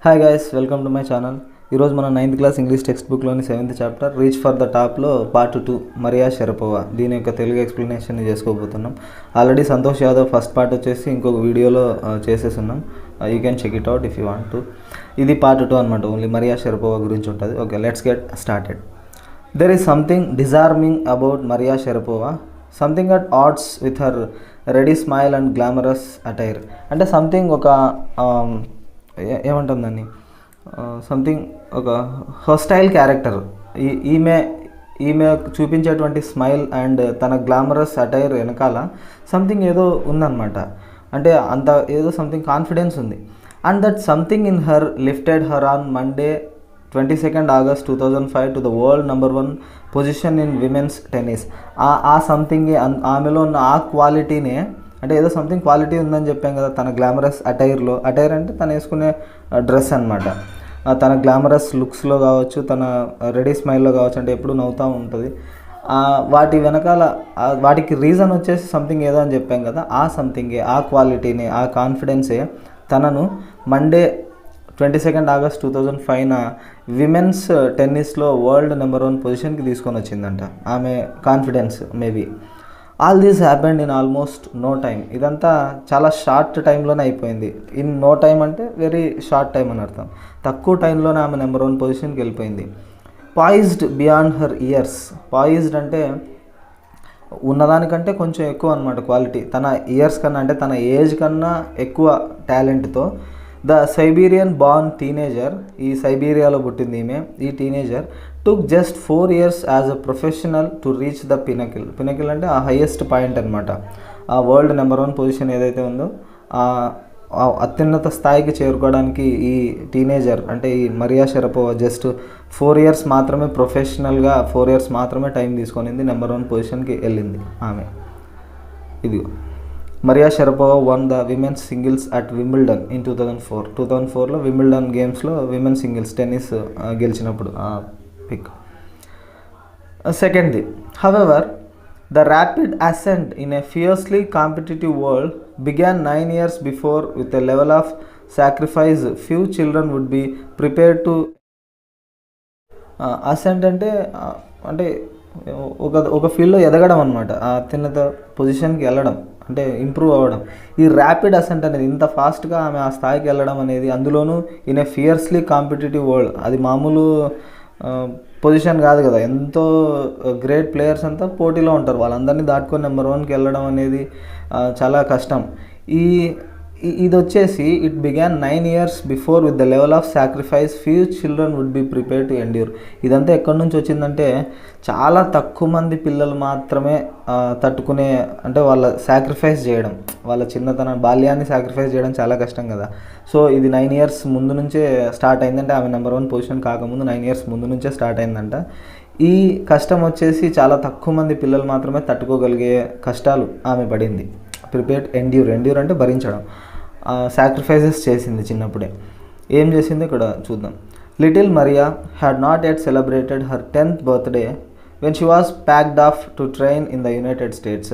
Hi guys, welcome to my channel. ఈరోజు మన 9th class English text బుక్లోని 7th chapter reach for the టాప్లో part 2 Maria Sharapova దీని యొక్క తెలుగు ఎక్స్ప్లెనేషన్ చేసుకోబోతున్నాం. Already Santosh Yadav first part వచ్చేసి ఇంకొక వీడియోలో చేసేస్తున్నాం. You can check it out if you want to. ఇది పార్ట్ 2 అనమాట. ఓన్లీ మరియా షరపోవా గురించి ఉంటుంది. Okay, let's get started. There is something disarming about Maria Sharapova, something at odds with her ready smile and glamorous attire. అంటే something ఒక ఏమంటాం దాన్ని, something ఒక hostile character. ఈమె ఈమె చూపించేటువంటి స్మైల్ అండ్ తన గ్లామరస్ అటైర్ వెనకాల సంథింగ్ ఏదో ఉందన్నమాట. అంటే అంత ఏదో సంథింగ్ కాన్ఫిడెన్స్ ఉంది. And that something in her lifted her on Monday 22nd August 2005 to the world number 1 position in women's tennis. ఆ సంథింగ్ ఆమెలో ఉన్న ఆ క్వాలిటీనే, అంటే ఏదో సంథింగ్ క్వాలిటీ ఉందని చెప్పాం కదా తన గ్లామరస్ అటైర్లో. అటైర్ అంటే తను వేసుకునే డ్రెస్ అనమాట. తన గ్లామరస్ లుక్స్లో కావచ్చు, తన రెడీ స్మైల్లో కావచ్చు, అంటే ఎప్పుడు నవ్వుతూ ఉంటుంది. వాటి వెనకాల వాటికి రీజన్ వచ్చేసి సంథింగ్ ఏదో అని చెప్పాం కదా. ఆ సంథింగే, ఆ క్వాలిటీనే, ఆ కాన్ఫిడెన్సే తనను మండే 22nd August 2005 విమెన్స్ టెన్నిస్లో వరల్డ్ నెంబర్ 1 పొజిషన్కి తీసుకొని వచ్చిందంట. ఆమె confidence maybe. All these happened in almost no time. ఇదంతా చాలా షార్ట్ టైంలోనే అయిపోయింది. ఇన్ నో టైం అంటే వెరీ షార్ట్ టైం అని అర్థం. తక్కువ టైంలోనే ఆమె నెంబర్ 1 పొజిషన్కి వెళ్ళిపోయింది. Poised beyond her years. Poised అంటే ఉన్నదానికంటే కొంచెం ఎక్కువ అనమాట క్వాలిటీ. తన ఇయర్స్ కన్నా, అంటే తన ఏజ్ కన్నా ఎక్కువ టాలెంట్తో ద సైబీరియన్ బార్న్ టీనేజర్, ఈ సైబీరియాలో పుట్టింది ఈమె, ఈ teenager took just 4 years as a professional to reach the pinnacle. Pinnacle అంటే ఆ హైయెస్ట్ పాయింట్ అనమాట. ఆ వరల్డ్ నెంబర్ 1 పొజిషన్ ఏదైతే ఉందో ఆ అత్యున్నత స్థాయికి చేరుకోవడానికి ఈ టీనేజర్ అంటే ఈ మరియా షరపోవా జస్ట్ 4 years మాత్రమే ప్రొఫెషనల్గా 4 years మాత్రమే టైం తీసుకొనింది, నెంబర్ 1 పొజిషన్కి వెళ్ళింది ఆమె. ఇదిగో Maria Sharapova won the women's singles at Wimbledon in 2004. 2004లో వింబుల్డన్ గేమ్స్లో విమెన్ సింగిల్స్ టెన్నిస్ గెలిచినప్పుడు పిక్. సెకండ్ది, however the rapid ascent in a fiercely competitive world began 9 years before with a level of sacrifice few children would be prepared to. Ascent అంటే అంటే ఒక ఫీల్డ్లో ఎదగడం అనమాట. ఆ అత్యున్నత పొజిషన్కి వెళ్ళడం అంటే ఇంప్రూవ్ అవ్వడం. ఈ ర్యాపిడ్ అసెంట్ అనేది, ఇంత ఫాస్ట్గా ఆమె ఆ స్థాయికి వెళ్ళడం అనేది, అందులోనూ in a fiercely competitive world, అది మామూలు పొజిషన్ కాదు కదా. ఎంతో గ్రేట్ ప్లేయర్స్ అంతా పోటీలో ఉంటారు. వాళ్ళందరినీ దాటుకొని నెంబర్ 1కి వెళ్ళడం అనేది చాలా కష్టం. ఇది వచ్చేసి it began 9 years before with the level of sacrifice few children would be prepared to endure. ఇదంతా ఎక్కడి నుంచి వచ్చిందంటే చాలా తక్కువ మంది పిల్లలు మాత్రమే తట్టుకునే, అంటే వాళ్ళ సాక్రిఫైస్ చేయడం, వాళ్ళ చిన్నతన బాల్యాన్ని సాక్రిఫైస్ చేయడం చాలా కష్టం కదా. సో ఇది 9 years ముందు నుంచే స్టార్ట్ అయిందంటే, ఆమె నెంబర్ 1 పొజిషన్ కాకముందు 9 years ముందు నుంచే స్టార్ట్ అయిందంట. ఈ కష్టం వచ్చేసి చాలా తక్కువ మంది పిల్లలు మాత్రమే తట్టుకోగలిగే కష్టాలు ఆమె పడింది. ప్రిపేర్డ్ ఎండ్యూర్ అంటే భరించడం. సాక్రిఫైసెస్ చేసింది చిన్నప్పుడే. ఏం చేసింది ఇక్కడ చూద్దాం. Little Mariya had not at celebrated her 10th birthday when she was packed off to train in the United states.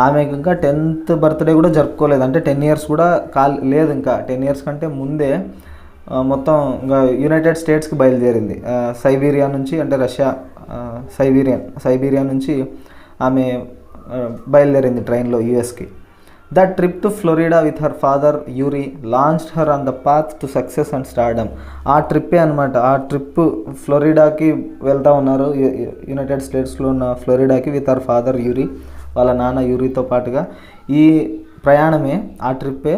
ఆమెకు ఇంకా 10th birthday కూడా జరుపుకోలేదు. అంటే 10 years కూడా లేదు. ఇంకా 10 years కంటే ముందే మొత్తం ఇంకా యునైటెడ్ స్టేట్స్కి బయలుదేరింది. సైబీరియా నుంచి, అంటే రష్యా సైబీరియా నుంచి ఆమె బయలుదేరింది ట్రైన్లో యుఎస్కి. That trip to Florida with her father Yuri launched her on the path to success and stardom. ఆ ట్రిప్పే అనమాట. ఆ ట్రిప్ ఫ్లోరిడాకి వెళ్తూ ఉన్నారు, యునైటెడ్ స్టేట్స్లో ఉన్న ఫ్లోరిడాకి విత్ హర్ ఫాదర్ యూరీ, వాళ్ళ నాన్న యూరీతో పాటుగా. ఈ ప్రయాణమే, ఆ ట్రిప్పే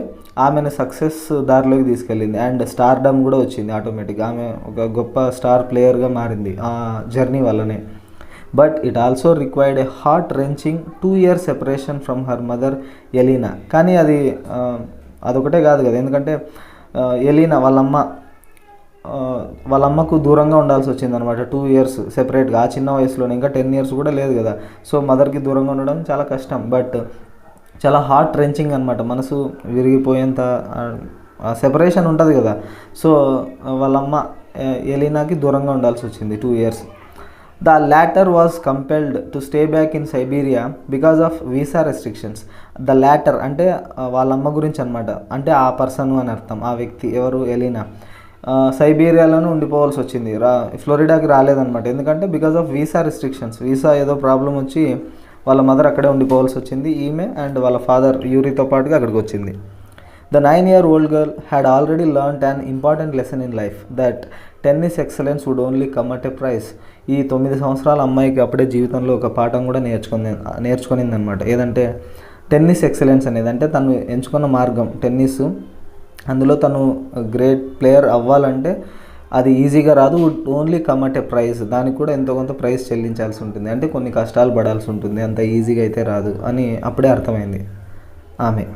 ఆమెను సక్సెస్ దారిలోకి తీసుకెళ్ళింది. అండ్ స్టార్డమ్ కూడా వచ్చింది ఆటోమేటిక్గా. ఆమె ఒక గొప్ప స్టార్ ప్లేయర్గా మారింది ఆ జర్నీ వల్లనే. But it also required a heart wrenching 2 years separation from her mother Elina. కానీ అదొకటే కాదు కదా. ఎందుకంటే ఎలీనా వాళ్ళమ్మకు దూరంగా ఉండాల్సి వచ్చింది అనమాట. 2 years సెపరేట్గా, ఆ చిన్న వయసులోనే, ఇంకా 10 years కూడా లేదు కదా. సో మదర్కి దూరంగా ఉండడం చాలా కష్టం. బట్ చాలా హార్ట్ రెంచింగ్ అనమాట. మనసు విరిగిపోయేంత సెపరేషన్ ఉంటుంది కదా. సో వాళ్ళమ్మ ఎలీనాకి దూరంగా ఉండాల్సి వచ్చింది 2 years. The latter was compelled to stay back in Siberia because of visa restrictions. The latter అంటే వాళ్ళమ్మ గురించి అనమాట. అంటే ఆ పర్సన్ అని అర్థం, ఆ వ్యక్తి ఎవరు, ఎలీనా. సైబీరియాలోనే ఉండిపోవాల్సి వచ్చింది, ఫ్లోరిడాకి రాలేదన్నమాట. ఎందుకంటే because of visa restrictions, visa ఏదో ప్రాబ్లం వచ్చి వాళ్ళ మదర్ అక్కడే ఉండిపోవాల్సి వచ్చింది. ఈమె అండ్ వాళ్ళ ఫాదర్ యూరితో పాటుగా అక్కడికి వచ్చింది. The 9-year-old girl had already learnt an important lesson in life, that tennis excellence would only come at a price. ఈ 9 సంవత్సరాల అమ్మాయికి అప్పుడే జీవితంలో ఒక పాఠం కూడా నేర్చుకునింది అనమాట. ఏదంటే టెన్నిస్ ఎక్సలెన్స్ అనేది, అంటే తను ఎంచుకున్న మార్గం టెన్నిస్, అందులో తను గ్రేట్ ప్లేయర్ అవ్వాలంటే అది ఈజీగా రాదు, would only come at a price. దానికి కూడా ఎంతో కొంత ప్రైస్ చెల్లించాల్సి ఉంటుంది, అంటే కొన్ని కష్టాలు పడాల్సి ఉంటుంది, అంత ఈజీగా అయితే రాదు అని అప్పుడే అర్థమైంది ఆమె.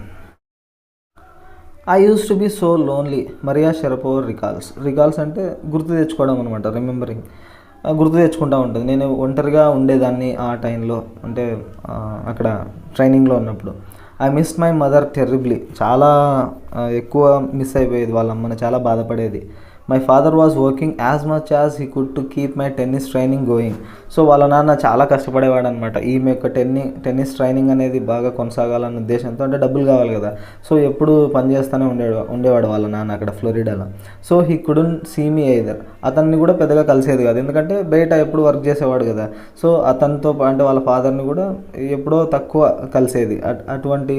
I use to be so lonely, Maria Sharapova recalls అంటే గుర్తు తెచ్చుకోవడం అనమాట, రిమెంబరింగ్, గుర్తు తెచ్చుకుంటూ ఉంటుంది. నేను ఒంటరిగా ఉండేదాన్ని ఆ టైంలో, అంటే అక్కడ ట్రైనింగ్లో ఉన్నప్పుడు. ఐ మిస్డ్ మై మదర్ టెర్రిబ్లీ, చాలా ఎక్కువ మిస్ అయిపోయేది వాళ్ళ అమ్మని, చాలా బాధపడేది. My father was working as much as he could to keep my tennis training going. So వాళ్ళ నాన్న చాలా కష్టపడేవాడు అనమాట, ఈమె యొక్క టెన్నిస్ ట్రైనింగ్ అనేది బాగా కొనసాగాలన్న ఉద్దేశంతో, అంటే డబ్బులు కావాలి కదా, సో ఎప్పుడు పనిచేస్తూనే ఉండేవాడు వాళ్ళ నాన్న అక్కడ ఫ్లోరిడాలో. So he couldn't see me either, అతన్ని కూడా పెద్దగా కలిసేది కాదు, ఎందుకంటే బయట ఎప్పుడు వర్క్ చేసేవాడు కదా. సో అతనితో అంటే వాళ్ళ ఫాదర్ని కూడా ఎప్పుడో తక్కువ కలిసేది. అటువంటి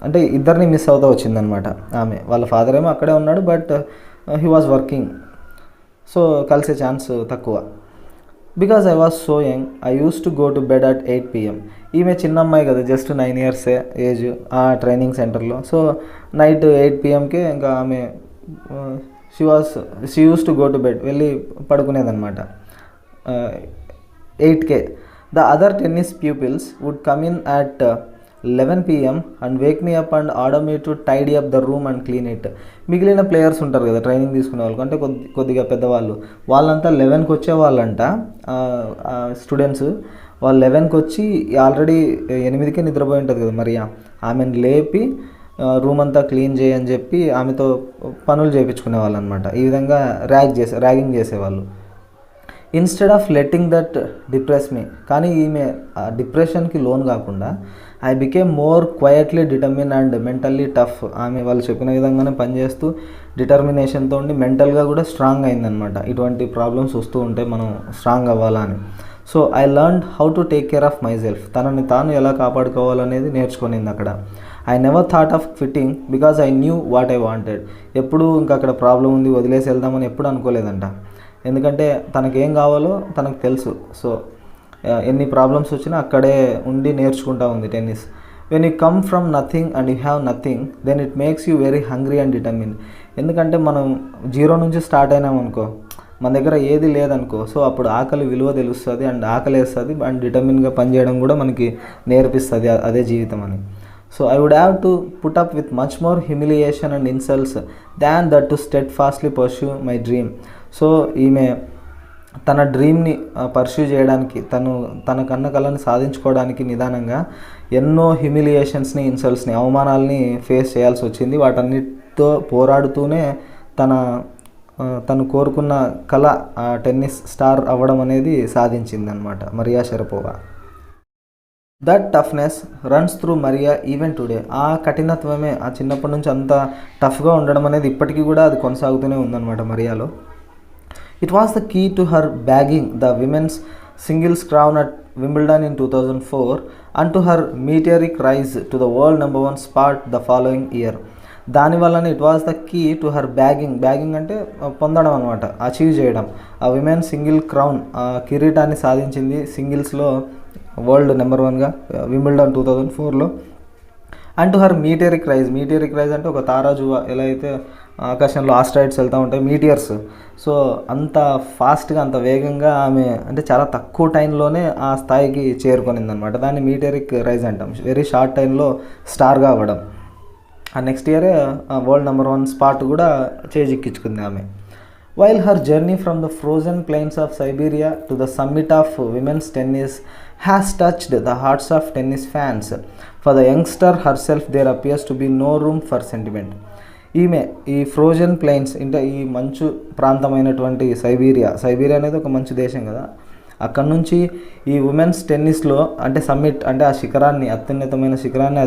అంటే ఇద్దరిని మిస్ అవుతూ వచ్చిందనమాట ఆమె. వాళ్ళ ఫాదర్ ఏమో అక్కడే ఉన్నాడు, but he was working, so కలిసే ఛాన్స్ తక్కువ. Because I was so young, I use to go to bed at 8 PM. ఈమె చిన్న అమ్మాయి కదా, జస్ట్ 9 years ఏజ్ ఆ ట్రైనింగ్ సెంటర్లో. సో నైట్ 8 PMకే ఇంకా ఆమె she use to go to bed, వెళ్ళి పడుకునేదన్నమాట 8K. The other tennis pupils would come in at 11 PM and wake me up and order me to tidy up the room and clean it. మిగిలిన players ఉంటారు కదా training తీసుకునే వాళ్ళు, అంటే కొద్దిగా పెద్దవాళ్ళు, వాళ్ళంతా 11కి వచ్చేవాళ్ళంట. స్టూడెంట్స్ వాళ్ళు 11కి వచ్చి ఆల్రెడీ 8కే నిద్రపోయి ఉంటుంది కదా మరియా, ఆమెను లేపి రూమ్ అంతా క్లీన్ చేయని చెప్పి ఆమెతో పనులు చేయించుకునే వాళ్ళు అనమాట. ఈ విధంగా ర్యాగింగ్ చేసేవాళ్ళు. Instead of letting that depress me, కానీ ఈమె డిప్రెషన్కి లోన్ కాకుండా I became more quietly determined and mentally tough. ఆమె వాళ్ళు చెప్పిన విధంగానే పనిచేస్తూ డిటర్మినేషన్తో ఉండి మెంటల్గా కూడా స్ట్రాంగ్ అయిందనమాట. ఇటువంటి ప్రాబ్లమ్స్ వస్తూ ఉంటే మనం స్ట్రాంగ్ అవ్వాలా అని. So I learned how to take care of my self, తనని తాను ఎలా కాపాడుకోవాలనేది నేర్చుకునింది అక్కడ. I never thought of quitting because I knew what I wanted. ఎప్పుడు ఇంకా అక్కడ ప్రాబ్లం ఉంది వదిలేసి వెళ్దామని ఎప్పుడు అనుకోలేదంట, ఎందుకంటే తనకేం కావాలో తనకు తెలుసు. సో ఎన్ని ప్రాబ్లమ్స్ వచ్చినా అక్కడే ఉండి నేర్చుకుంటా ఉంది tennis. When you come from nothing and you have nothing, then it makes you very hungry and determine. ఎందుకంటే మనం 0 నుంచి స్టార్ట్ అయినామనుకో, మన దగ్గర ఏది లేదనుకో, సో అప్పుడు ఆకలి విలువ తెలుస్తుంది అండ్ ఆకలి వేస్తుంది అండ్ డిటర్మిన్గా పనిచేయడం కూడా మనకి నేర్పిస్తుంది అదే జీవితం అని. So I would have to put up with much more humiliation and insults than that to steadfastly pursue my dream. So ఈమె తన డ్రీమ్ని పర్స్యూ చేయడానికి, తన కన్న కళని సాధించుకోవడానికి నిదానంగా ఎన్నో హ్యూమిలియేషన్స్ని, ఇన్సల్ట్స్ని, అవమానాలని ఫేస్ చేయాల్సి వచ్చింది. వాటన్నిటితో పోరాడుతూనే తను కోరుకున్న కళ టెన్నిస్ స్టార్ అవ్వడం అనేది సాధించింది అనమాట Mariya Sharapova. That toughness runs through Mariya even today. ఆ కఠినత్వమే, ఆ చిన్నప్పటి నుంచి అంత టఫ్గా ఉండడం అనేది ఇప్పటికీ కూడా అది కొనసాగుతూనే ఉందన్నమాట మరియాలో. It was the key to her bagging the women's singles crown at Wimbledon in 2004 and to her meteoric rise to the world #1 spot the following year. దానివల్లనే it was the key to her bagging అంటే పొందడం అనమాట, achieve చేయడం. ఆ women single crown, ఆ కిరీటాన్ని సాధించింది సింగిల్స్లో వరల్డ్ #1గా వింబిల్డన్ 2004లో. And to her meteoric rise అంటే ఒక తారాజువ ఎలా అయితే ఆకాశంలో ఆస్ట్రాయిడ్స్ వెళ్తూ ఉంటాయి, మీటియర్స్. సో అంత ఫాస్ట్గా, అంత వేగంగా ఆమె అంటే చాలా తక్కువ టైంలోనే ఆ స్థాయికి చేరుకొనింది అనమాట. దాన్ని మీటియరిక్ రైజ్ అంటాం. వెరీ షార్ట్ టైంలో స్టార్గా అవ్వడం. ఆ నెక్స్ట్ ఇయరే వరల్డ్ #1 స్పాట్ కూడా చేజిక్కించుకుంది ఆమె. While her journey from the frozen plains of Siberia to the summit of women's tennis has touched the hearts of tennis fans, for the youngster herself there appears to be no room for sentiment. ఈమె ఈ frozen plains అంటే ఈ మంచు ప్రాంతమైనటువంటి Siberia అనేది ఒక మంచు దేశం కదా, అక్కడ నుంచి ఈ ఉమెన్స్ టెన్నిస్లో అంటే సమ్మిట్ అంటే ఆ శిఖరాన్ని, అత్యున్నతమైన శిఖరాన్ని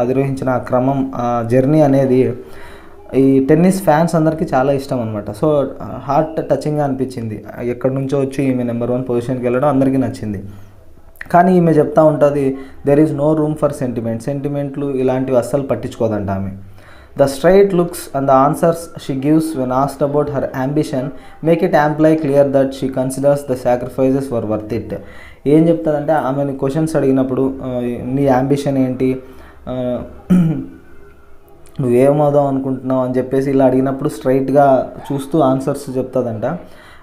అధిరోహించిన ఆ క్రమం, ఆ జర్నీ అనేది ఈ టెన్నిస్ ఫ్యాన్స్ అందరికీ చాలా ఇష్టం అనమాట. సో హార్ట్ టచింగ్గా అనిపించింది. ఎక్కడి నుంచో వచ్చి ఈమె నెంబర్ 1 పొజిషన్కి వెళ్ళడం అందరికీ నచ్చింది. కానీ ఈమె చెప్తా ఉంటుంది, there is no room for సెంటిమెంట్లు ఇలాంటివి అస్సలు పట్టించుకోదంట ఆమె. The straight looks and the answers she gives when asked about her ambition make it amply clear that she considers the sacrifices were worth it. ఏం చెప్తుందంటే, ఆమెను క్వశ్చన్స్ అడిగినప్పుడు నీ అంబిషన్ ఏంటి, నువ్వేమవుదాం అనుకుంటున్నావు అని చెప్పేసి ఇలా అడిగినప్పుడు స్ట్రైట్గా చూస్తూ ఆన్సర్స్ చెప్తుందంట.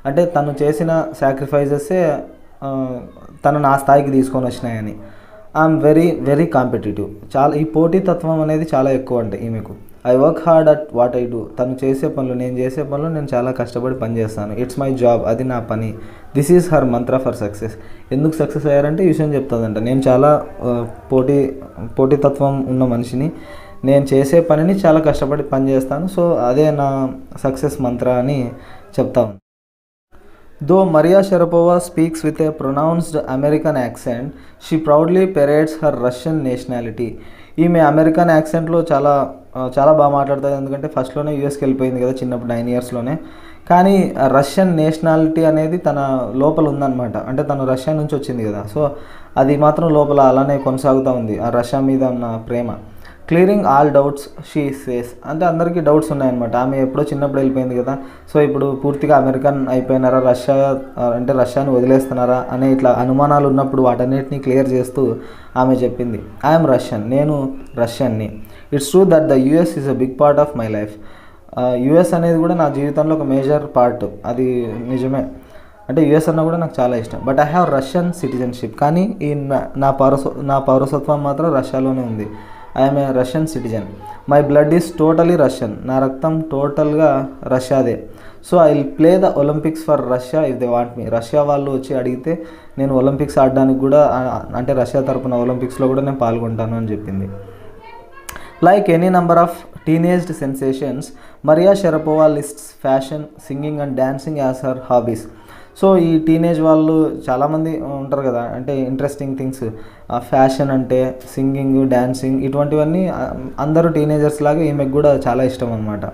అంటే తను చేసిన సాక్రిఫైజెసే తనను ఆ స్థాయికి తీసుకొని వచ్చినాయని. I'm very competitive. చాలా ఈ పోటీతత్వం అనేది చాలా ఎక్కువ అంటే ఈమెకు. I work hard at what I do. నేను చేసే పనులు నేను చాలా కష్టపడి పనిచేస్తాను. ఇట్స్ మై జాబ్, అది నా పని. This is her Mantra for success. ఎందుకు సక్సెస్ అయ్యారంటే ఈ విషయం చెప్తుందంట, నేను చాలా పోటీతత్వం ఉన్న మనిషిని, నేను చేసే పనిని చాలా కష్టపడి పనిచేస్తాను, సో అదే నా సక్సెస్ మంత్ర అని చెప్తా ఉంది. Though Maria Sharapova speaks with a pronounced American accent, she proudly parades her Russian nationality. ఈమె అమెరికన్ యాక్సెంట్లో చాలా బాగా మాట్లాడుతుంది. ఎందుకంటే ఫస్ట్లోనే యూఎస్కి వెళ్ళిపోయింది కదా చిన్నప్పుడు 9 ఇయర్స్లోనే. కానీ రష్యన్ నేషనాలిటీ అనేది తన లోపల ఉందన్నమాట. అంటే తను రష్యా నుంచి వచ్చింది కదా, సో అది మాత్రం లోపల అలానే కొనసాగుతూ ఉంది, ఆ రష్యా మీద ఉన్న ప్రేమ. Clearing all doubts she says. అంటే అందరికీ డౌట్స్ ఉన్నాయన్నమాట. ఆమె ఎప్పుడో చిన్నప్పుడు వెళ్ళిపోయింది కదా, సో ఇప్పుడు పూర్తిగా అమెరికన్ అయిపోయినారా, రష్యాని వదిలేస్తున్నారా అనే ఇట్లా అనుమానాలు ఉన్నప్పుడు వాటన్నిటిని క్లియర్ చేస్తూ ఆమె చెప్పింది, ఐఎమ్ రష్యన్, నేను రష్యన్ని. It's true that the US is a big part of my life. US అనేది కూడా నా జీవితంలో ఒక మేజర్ పార్ట్, అది నిజమే. అంటే యుఎస్ అన్న కూడా నాకు చాలా ఇష్టం. But I have Russian citizenship. కానీ ఈ నా పౌరసత్వం మాత్రం రష్యాలోనే ఉంది. I'm a Russian citizen. My blood is totally Russian. నా రక్తం టోటల్గా రష్యాదే. So I will play the Olympics for Russia if they want me. Russia వాళ్ళు వచ్చి అడిగితే నేను ఒలింపిక్స్ ఆడడానికి కూడా, అంటే రష్యా తరపున ఒలింపిక్స్లో కూడా నేను పాల్గొంటాను అని చెప్పింది. Like any number of teenaged sensations, Maria Sharapova lists fashion, singing and dancing as her hobbies. So ఈ టీనేజ్ వాళ్ళు చాలామంది ఉంటారు కదా, అంటే ఇంట్రెస్టింగ్ థింగ్స్, ఫ్యాషన్ అంటే సింగింగ్, డాన్సింగ్, ఇటువంటివన్నీ అందరూ టీనేజర్స్ లాగా ఈమెకు కూడా చాలా ఇష్టం అనమాట.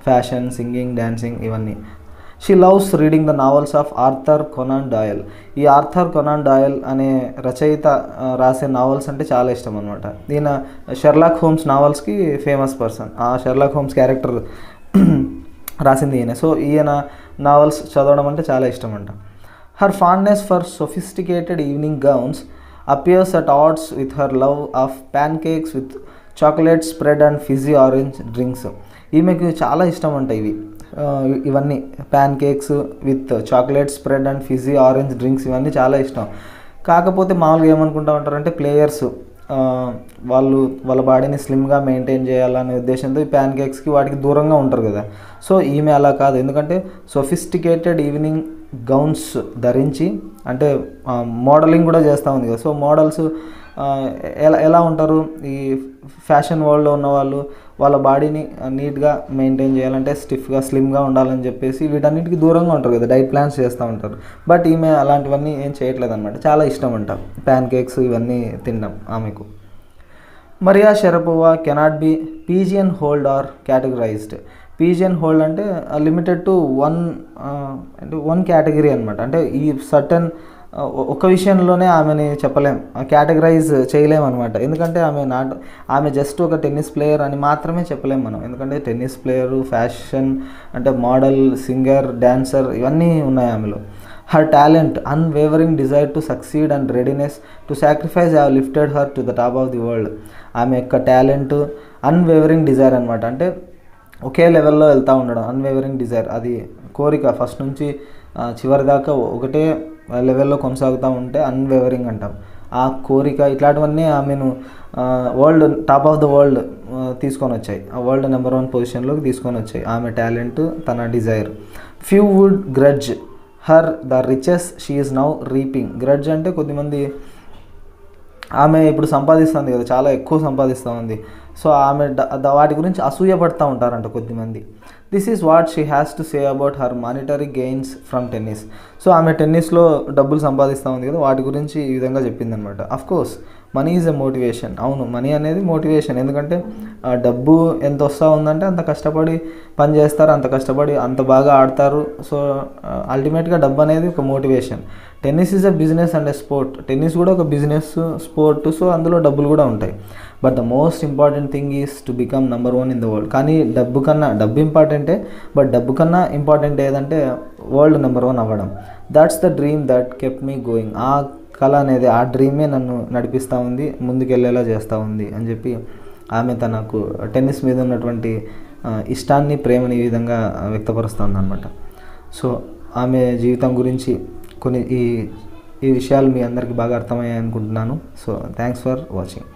ఫ్యాషన్, సింగింగ్, డాన్సింగ్ ఇవన్నీ. She loves reading the novels of Arthur Conan Doyle. ఈ ఆర్థర్ కొనాన్ డాయల్ అనే రచయిత రాసే నావల్స్ అంటే చాలా ఇష్టం అనమాట. ఈయన షెర్లాక్ హోమ్స్ నావల్స్కి ఫేమస్ పర్సన్. ఆ షెర్లాక్ హోమ్స్ క్యారెక్టర్ రాసింది ఈయన. సో ఈయన నావల్స్ చదవడం అంటే చాలా ఇష్టం అంట. Her fondness for sophisticated evening gowns appears at odds with her love of pancakes with chocolate spread and fizzy orange drinks. ఈమెకు చాలా ఇష్టం అంట ఇవన్నీ pancakes with chocolate spread and fizzy orange drinks, ఇవన్నీ చాలా ఇష్టం. కాకపోతే మామూలుగా ఏమనుకుంటా ఉంటారంటే ప్లేయర్స్ వాళ్ళ బాడీని స్లిమ్గా మెయింటైన్ చేయాలనే ఉద్దేశంతో ఈ ప్యాన్ కేక్స్కి వాటికి దూరంగా ఉంటారు కదా. సో ఈమె అలా కాదు, ఎందుకంటే సొఫిస్టికేటెడ్ ఈవినింగ్ గౌన్స్ ధరించి, అంటే మోడలింగ్ కూడా చేస్తూ ఉంది కదా. సో మోడల్స్ ఎలా ఉంటారు, ఈ ఫ్యాషన్ వరల్డ్లో ఉన్న వాళ్ళ బాడీని నీట్గా మెయింటైన్ చేయాలంటే స్టిఫ్గా స్లిమ్గా ఉండాలని చెప్పేసి వీటన్నిటికీ దూరంగా ఉంటారు కదా, డైట్ ప్లాన్స్ చేస్తూ ఉంటారు. బట్ ఈమె అలాంటివన్నీ ఏం చేయట్లేదు అనమాట. చాలా ఇష్టం అంట ప్యాన్ కేక్స్ ఇవన్నీ తినడం ఆమెకు. Maria Sharapova cannot be pigeon hold or categorized. Pigeon hold అంటే లిమిటెడ్ టు వన్ కేటగిరీ అనమాట. అంటే ఈ సర్టన్ ఒక విషయంలోనే ఆమెని చెప్పలేం, కేటగరైజ్ చేయలేం అనమాట. ఎందుకంటే ఆమె జస్ట్ ఒక టెన్నిస్ ప్లేయర్ అని మాత్రమే చెప్పలేం మనం. ఎందుకంటే టెన్నిస్ ప్లేయరు, ఫ్యాషన్, అంటే మోడల్, సింగర్, డాన్సర్ ఇవన్నీ ఉన్నాయి ఆమెలో. Her talent, unwavering desire to succeed and readiness to sacrifice have lifted her to the top of the world. ఆమె యొక్క టాలెంట్, అన్వేవరింగ్ డిజైర్ అనమాట. అంటే ఒకే లెవెల్లో వెళ్తూ ఉండడం, అన్వేవరింగ్ డిజైర్, అది కోరిక ఫస్ట్ నుంచి చివరి దాకా ఒకటే లెవెల్లో కొనసాగుతూ ఉంటే అన్వేవరింగ్ అంటాం. ఆ కోరిక ఇట్లాంటివన్నీ ఆమెను టాప్ ఆఫ్ ద వరల్డ్ తీసుకొని వచ్చాయి, ఆ వరల్డ్ నెంబర్ 1 పొజిషన్లోకి తీసుకొని వచ్చాయి ఆమె టాలెంట్, తన desire. Few would grudge her the riches she is now reaping. Grudge అంటే కొద్దిమంది, ఆమె ఇప్పుడు సంపాదిస్తుంది కదా, చాలా ఎక్కువ సంపాదిస్తూ ఉంది. సో ఆమె వాటి గురించి అసూయపడుతూ ఉంటారంట కొద్దిమంది. This is what she has to say about her monetary gains from tennis. So ఆమె టెన్నిస్లో డబ్బులు సంపాదిస్తూ ఉంది కదా, వాటి గురించి ఈ విధంగా చెప్పిందనమాట. Of course money is a motivation. అవును, మనీ అనేది మోటివేషన్. ఎందుకంటే డబ్బు ఎంత వస్తూ ఉందంటే అంత కష్టపడి పని చేస్తారు, అంత కష్టపడి అంత బాగా ఆడతారు. సో అల్టిమేట్గా డబ్బు అనేది ఒక motivation. Tennis is a business and a sport. Tennis కూడా ఒక బిజినెస్ స్పోర్ట్, సో అందులో డబ్బులు కూడా ఉంటాయి. But the most important thing is to become number 1 in the world. కానీ డబ్బు ఇంపార్టెంటే, బట్ డబ్బు కన్నా ఇంపార్టెంట్ ఏదంటే వరల్డ్ నెంబర్ 1 అవ్వడం. That's the dream that kept me going. ఆ కళ అనేది, ఆ డ్రీమే నన్ను నడిపిస్తూ ఉంది, ముందుకెళ్ళేలా చేస్తూ ఉంది అని చెప్పి ఆమె తనకు టెన్నిస్ మీద ఉన్నటువంటి ఇష్టాన్ని, ప్రేమని ఈ విధంగా వ్యక్తపరుస్తుంది అనమాట. సో ఆమె జీవితం గురించి కొన్ని ఈ విషయాలు మీ అందరికీ బాగా అర్థమయ్యాయి అనుకుంటున్నాను. So thanks for watching.